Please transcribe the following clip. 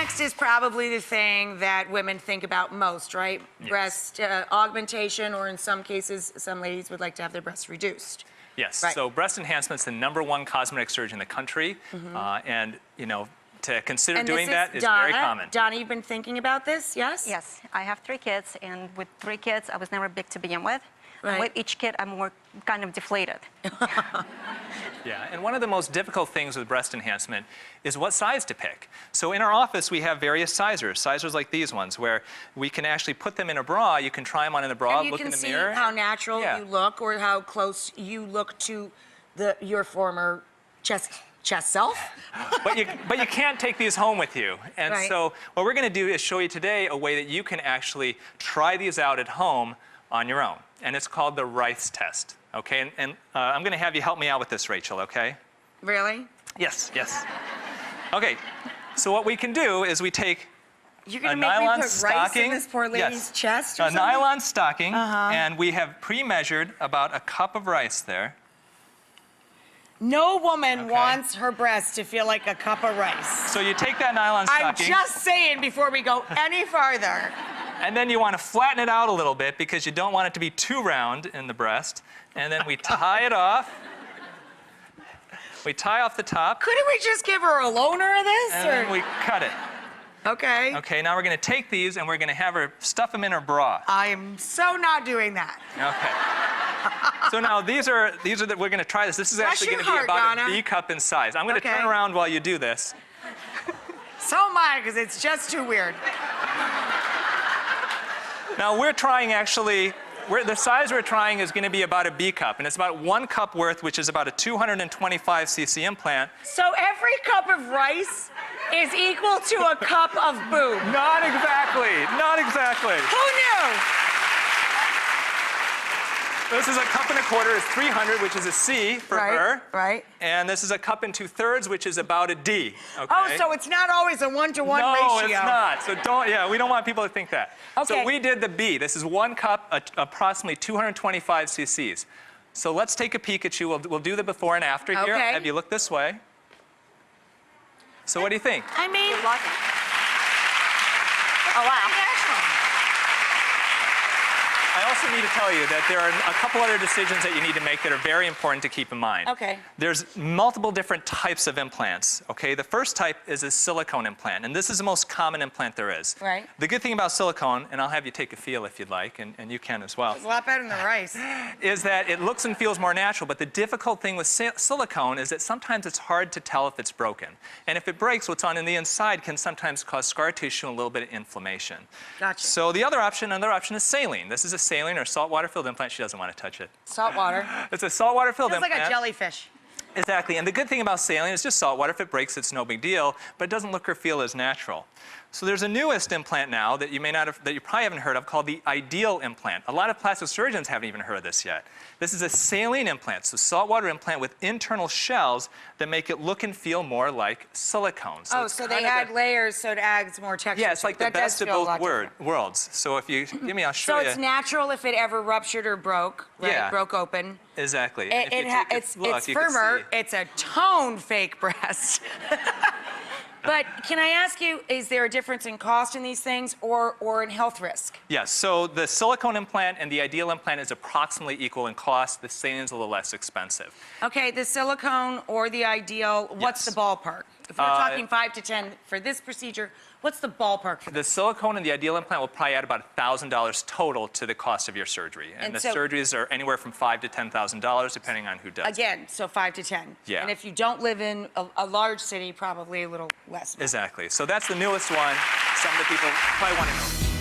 next is probably the thing that women think about most, right? Yes. Breast augmentation, or in some cases, some ladies would like to have their breasts reduced. Yes, Right. so breast enhancement's the #1 cosmetic surgery in the country, and you know, to consider And doing this that is Donna. very common. Donna, you've been thinking about this, yes? Yes, I have 3 kids, and with 3 kids, I was never big to begin with. Right. And with each kid, I'm more kind of deflated. Yeah, and one of the most difficult things with breast enhancement is what size to pick. So in our office, we have various sizers like these ones, where we can actually put them in a bra. You can try them on in the bra, And you look can in the see mirror. how natural Yeah. you look, or how close you look to your former chest self. But you can't take these home with you. And Right. so what we're going to do is show you today a way that you can actually try these out at home on your own. And it's called the Rice test. Okay, and I'm going to have you help me out with this, Rachel, okay? Really? Yes, yes. Okay, so what we can do is we take You're a gonna make me nylon put stocking. rice in this poor lady's Yes. chest or A something? nylon stocking, and we have pre-measured about a cup of rice there. No woman Okay. wants her breast to feel like a cup of rice. So you take that nylon I'm stocking, just saying before we go any farther. and then you want to flatten it out a little bit because you don't want it to be too round in the breast. And then we tie it off. We tie off the top, Couldn't we just give her a loaner of this? and Or? then we cut it. Okay. Okay, now we're going to take these and we're going to have her stuff them in her bra. I am so not doing that. Okay. So now these are we're going to try this. This is Bless actually your going to be heart, about Donna. a B cup in size. I'm going to Okay. turn around while you do this. So am I, because it's just too weird. Now we're trying actually, the size we're trying is going to be about a B cup, and it's about 1 cup worth, which is about a 225 cc implant. So every cup of rice is equal to a cup of boob. Not exactly, not exactly. Who knew? This is a cup and a quarter, is 300, which is a C for her. Right. And this is a cup and 2/3, which is about a D. Okay? Oh, so it's not always a 1-to-1 ratio. No, it's not. So we don't want people to think that. Okay. So we did the B. This is 1 cup, approximately 225 cc's. So let's take a peek at you. We'll do the before and after here. Okay. Have you look this way? So what do you think? I mean, You're lucky. Oh, wow. I also need to tell you that there are a couple other decisions that you need to make that are very important to keep in mind. Okay. There's multiple different types of implants, okay? The first type is a silicone implant, and this is the most common implant there is. Right. The good thing about silicone, and I'll have you take a feel if you'd like, and you can as well, It's a lot better than the rice. is that it looks and feels more natural, but the difficult thing with silicone is that sometimes it's hard to tell if it's broken. And if it breaks, what's on the inside can sometimes cause scar tissue and a little bit of inflammation. Gotcha. So the other option is saline. This is a saline or saltwater filled implant. She doesn't want to touch it. Salt water. It's a saltwater filled It's like implant. a jellyfish. Exactly, and the good thing about saline is just salt water. If it breaks, it's no big deal, but it doesn't look or feel as natural. So there's a newest implant now that you probably haven't heard of called the Ideal Implant. A lot of plastic surgeons haven't even heard of this yet. This is a saline implant, so saltwater implant with internal shells that make it look and feel more like silicone. Oh, it's so they kind of add layers so it adds more texture. Yeah, it's like the That does best of feel a both lot different. worlds. So if you give me, I'll show So you. it's natural if it ever ruptured or broke, right? Yeah. Broke open. Exactly. And if you take a It's look, you can firmer. see- It's a toned fake breast. But can I ask you, is there a difference in cost in these things or in health risk? Yes, so the silicone implant and the Ideal implant is approximately equal in cost. The saline is a little less expensive. Okay, the silicone or the Ideal, what's Yes. the ballpark? If we're talking 5 to 10 for this procedure, what's the ballpark for The this? silicone and the Ideal implant will probably add about $1,000 total to the cost of your surgery. And the so- surgeries are anywhere from $5,000 to $10,000 depending on who does. Again, so 5 to 10. Yeah. And if you don't live in a large city, probably a little less. Exactly. So that's the newest one. Some of the people probably want to know.